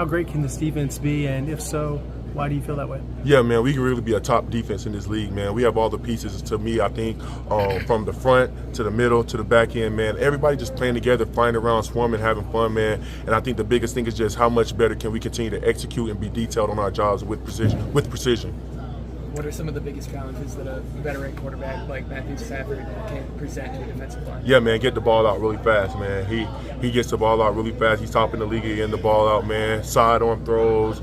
great can this defense be, and if so, why do you feel that way? Yeah, man, we can really be a top defense in this league, man. We have all the pieces. To me, I think from the front to the middle to the back end, man, everybody just playing together, flying around, swarming, having fun, man. And I think the biggest thing is just how much better can we continue to execute and be detailed on our jobs with precision. What are some of the biggest challenges that a veteran quarterback like Matthew Stafford can present to a defensive line? Yeah, man, get the ball out really fast, man. He gets the ball out really fast. He's top in the league at getting the ball out, man. Sidearm throws,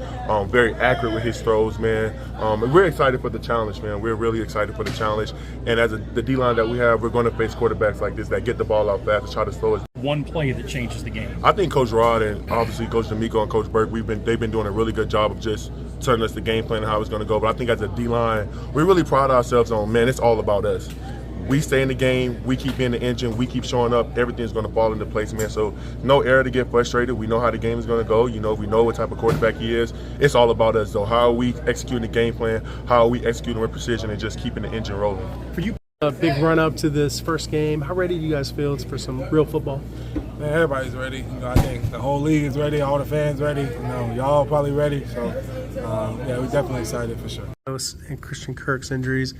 very accurate with his throws, man. And we're excited for the challenge, man. We're really excited for the challenge. And as the D-line that we have, we're going to face quarterbacks like this that get the ball out fast and try to slow us. One play that changes the game. I think Coach Rod and obviously Coach D'Amico and Coach Burke, they've been doing a really good job of just telling us the game plan and how it's going to go. But I think as a D-line, we really pride ourselves on, man, it's all about us. We stay in the game, we keep being the engine, we keep showing up, everything's going to fall into place, man. So no error to get frustrated. We know how the game is going to go. We know what type of quarterback he is. It's all about us, though. How are we executing the game plan? How are we executing with precision and just keeping the engine rolling? For you, a big run up to this first game. How ready do you guys feel for some real football? Man, everybody's ready. I think the whole league is ready. All the fans ready. Y'all probably ready. So, yeah, we're definitely excited for sure. And Christian Kirk's injuries,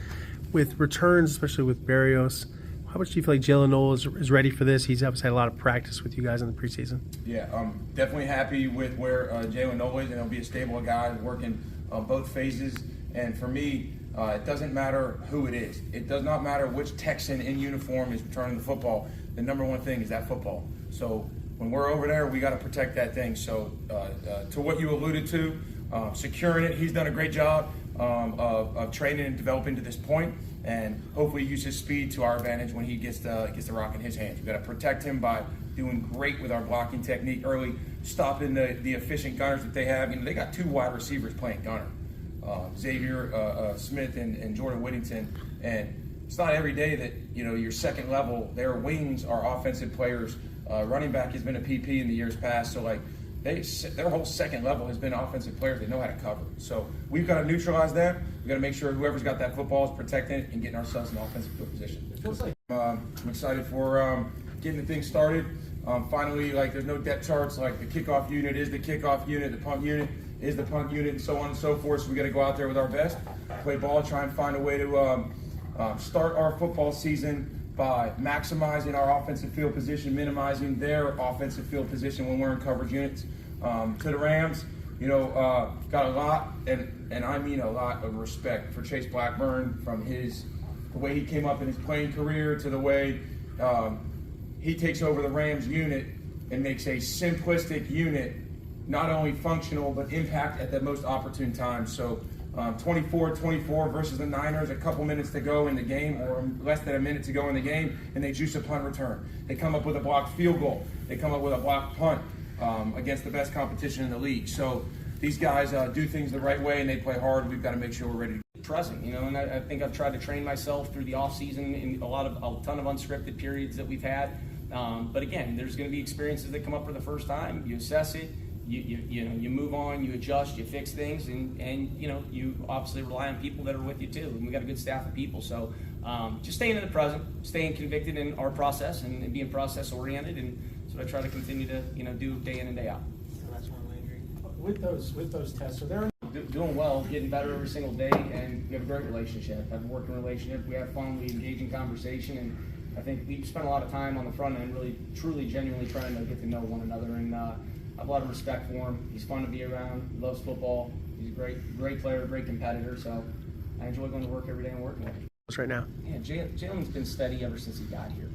with returns, especially with Berrios, how much do you feel like Jalen Noel is ready for this? He's obviously had a lot of practice with you guys in the preseason. Yeah, I'm definitely happy with where Jalen Noel is, and he'll be a stable guy working both phases. And for me, it doesn't matter who it is. It does not matter which Texan in uniform is returning the football. The number one thing is that football. So when we're over there, we got to protect that thing. So to what you alluded to, securing it, he's done a great job of training and developing to this point, and hopefully use his speed to our advantage when he gets the rock in his hands. We've got to protect him by doing great with our blocking technique early, stopping the efficient gunners that they have. They got two wide receivers playing gunner, Xavier Smith and Jordan Whittington, and it's not every day that your second level, their wings are offensive players. Running back has been a PP in the years past, so their whole second level has been offensive players that know how to cover. So we've got to neutralize that. We've got to make sure whoever's got that football is protecting it and getting ourselves in offensive field position. It feels like I'm excited for getting the thing started. Finally, there's no depth charts. The kickoff unit is the kickoff unit, the punt unit is the punt unit, and so on and so forth. So we got to go out there with our best, play ball, try and find a way to start our football season by maximizing our offensive field position, minimizing their offensive field position when we're in coverage units. To the Rams, got a lot, and I mean a lot of respect for Chase Blackburn, from the way he came up in his playing career to the way he takes over the Rams unit and makes a simplistic unit not only functional but impact at the most opportune time. So 24-24 versus the Niners, a couple minutes to go in the game, or less than a minute to go in the game, and they juice a punt return. They come up with a blocked field goal. They come up with a blocked punt against the best competition in the league. So these guys do things the right way, and they play hard. We've got to make sure we're ready to present, and I think I've tried to train myself through the offseason in a ton of unscripted periods that we've had. But again, there's going to be experiences that come up for the first time. You assess it. You move on, you adjust, you fix things, and you obviously rely on people that are with you too. And we got a good staff of people, so just staying in the present, staying convicted in our process, and being process oriented, and so I try to continue to do day in and day out. That's one Landry. With those tests, are there doing well, getting better every single day, and we have a great relationship. Have a working relationship. We have fun. We engage in conversation, and I think we spent a lot of time on the front end, really, truly, genuinely trying to get to know one another, and I have a lot of respect for him. He's fun to be around. He loves football. He's a great player, great competitor. So I enjoy going to work every day and working with him. Right now, yeah, Jalen's been steady ever since he got here.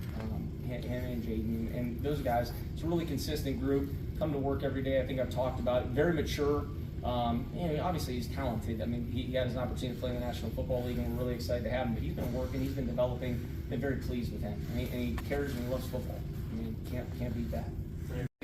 Him and Jaden and those guys. It's a really consistent group. Come to work every day. I think I've talked about it. Very mature. Obviously he's talented. I mean, he had his opportunity to play in the National Football League, and we're really excited to have him. But he's been working. He's been developing. Been very pleased with him, and he cares and he loves football. I mean, can't beat that.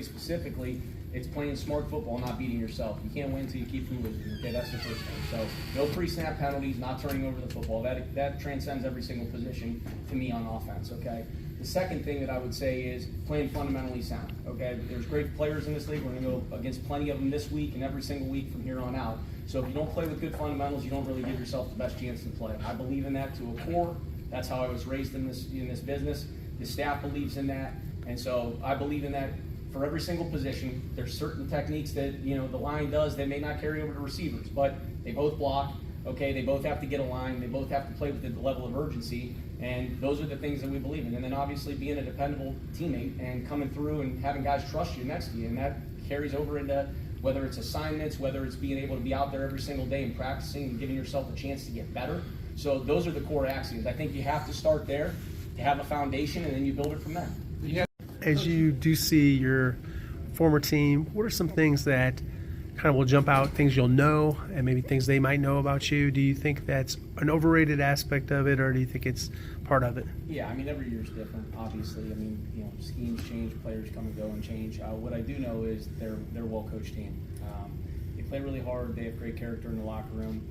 Specifically, it's playing smart football, not beating yourself. You can't win until you keep from losing. Okay, that's the first thing. So no pre-snap penalties, not turning over the football. That transcends every single position to me on offense. Okay. The second thing that I would say is playing fundamentally sound. Okay, there's great players in this league. We're going to go against plenty of them this week and every single week from here on out. So if you don't play with good fundamentals, you don't really give yourself the best chance to play. I believe in that to a core. That's how I was raised in this business. The staff believes in that, and so I believe in that for every single position. There's certain techniques that, the line does that may not carry over to receivers, but they both block. Okay, they both have to get a line. They both have to play with the level of urgency, and those are the things that we believe in. And then obviously being a dependable teammate and coming through and having guys trust you next to you, and that carries over into whether it's assignments, whether it's being able to be out there every single day and practicing and giving yourself a chance to get better. So those are the core axioms. I think you have to start there to have a foundation, and then you build it from there. As you do see your former team, what are some things that kind of will jump out, things you'll know, and maybe things they might know about you? Do you think that's an overrated aspect of it, or do you think it's part of it? Yeah, I mean, every year is different, obviously. I mean, schemes change, players come and go and change. What I do know is they're a well-coached team. They play really hard. They have great character in the locker room.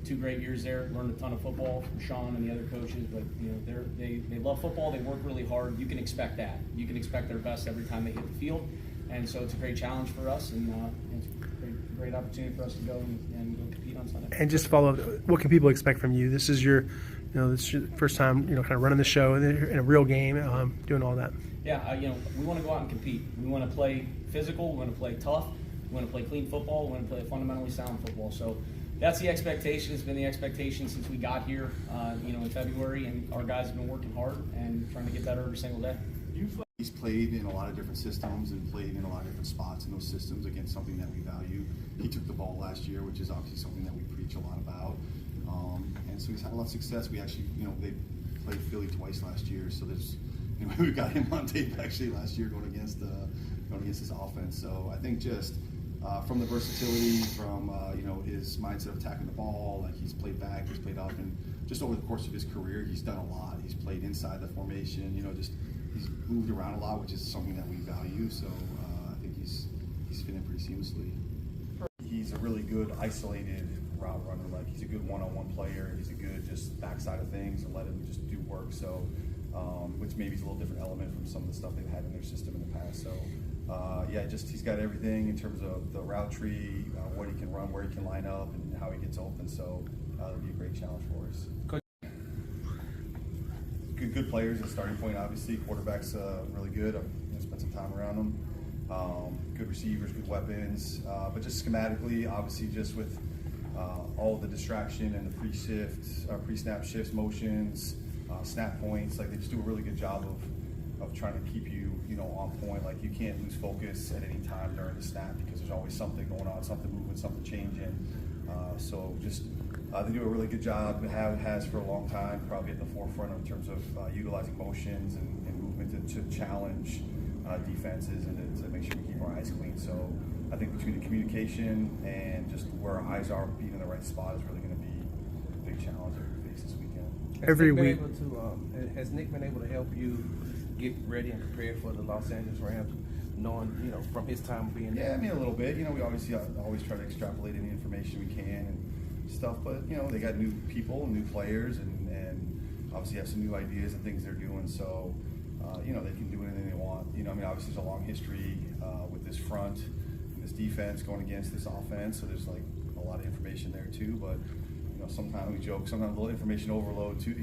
2 great years there. Learned a ton of football from Sean and the other coaches. But they love football. They work really hard. You can expect that. You can expect their best every time they hit the field. And so it's a great challenge for us, and it's a great opportunity for us to go and go compete on Sunday. And just follow up, what can people expect from you? This is your first time, kind of running the show in a real game, doing all that. Yeah, we want to go out and compete. We want to play physical. We want to play tough. We want to play clean football. We want to play fundamentally sound football. So that's the expectation. It's been the expectation since we got here, in February, and our guys have been working hard and trying to get better every single day. He's played in a lot of different systems and played in a lot of different spots in those systems. Again, something that we value. He took the ball last year, which is obviously something that we preach a lot about. And so he's had a lot of success. We actually, they played Philly twice last year, so there's, we got him on tape actually last year going against this offense. So I think just from the versatility, from his mindset of attacking the ball, like he's played back, he's played up, and just over the course of his career, he's done a lot. He's played inside the formation, he's moved around a lot, which is something that we value. So I think he's fit in pretty seamlessly. He's a really good isolated route runner. Like he's a good one-on-one player. He's a good just backside of things and let him just do work. So, which maybe is a little different element from some of the stuff they've had in their system in the past. So, he's got everything in terms of the route tree, what he can run, where he can line up, and how he gets open. So, it'll be a great challenge for us. Good players at starting point, obviously. Quarterback's really good. I've spent some time around them. Good receivers, good weapons. But just schematically, obviously, just with all the distraction and the pre-snap shifts, motions, snap points, like they just do a really good job of trying to keep you, on point. Like you can't lose focus at any time during the snap because there's always something going on, something moving, something changing. They do a really good job, has for a long time, probably at the forefront in terms of utilizing motions and movement to challenge defenses and to make sure we keep our eyes clean. So I think between the communication and just where our eyes are being in the right spot is really going to be a big challenge that we face this weekend. Has Nick been able to help you get ready and prepared for the Los Angeles Rams, knowing, from his time being there? Yeah, I mean, a little bit. We obviously always try to extrapolate any information we can and stuff, but, they got new people, new players, and obviously have some new ideas and things they're doing, so, they can do anything they want. Obviously there's a long history with this front and this defense going against this offense, so there's, a lot of information there, too, but, sometimes we joke, sometimes a little information overload, too,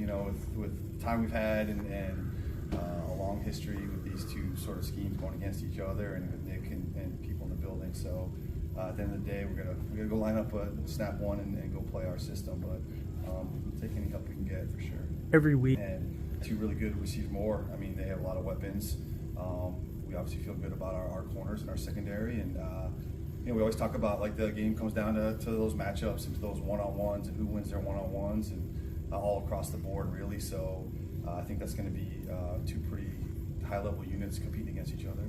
with the time we've had and a long history with these two sort of schemes going against each other and with Nick and people in the building. So at the end of the day, we're gonna go line up a snap one and go play our system. But we'll take any help we can get for sure. Every week. And two really good receivers more. I mean, they have a lot of weapons. We obviously feel good about our corners and our secondary. And we always talk about the game comes down to those matchups and to those one-on-ones and who wins their one-on-ones and all across the board really. So I think that's going to be two pretty high-level units competing against each other.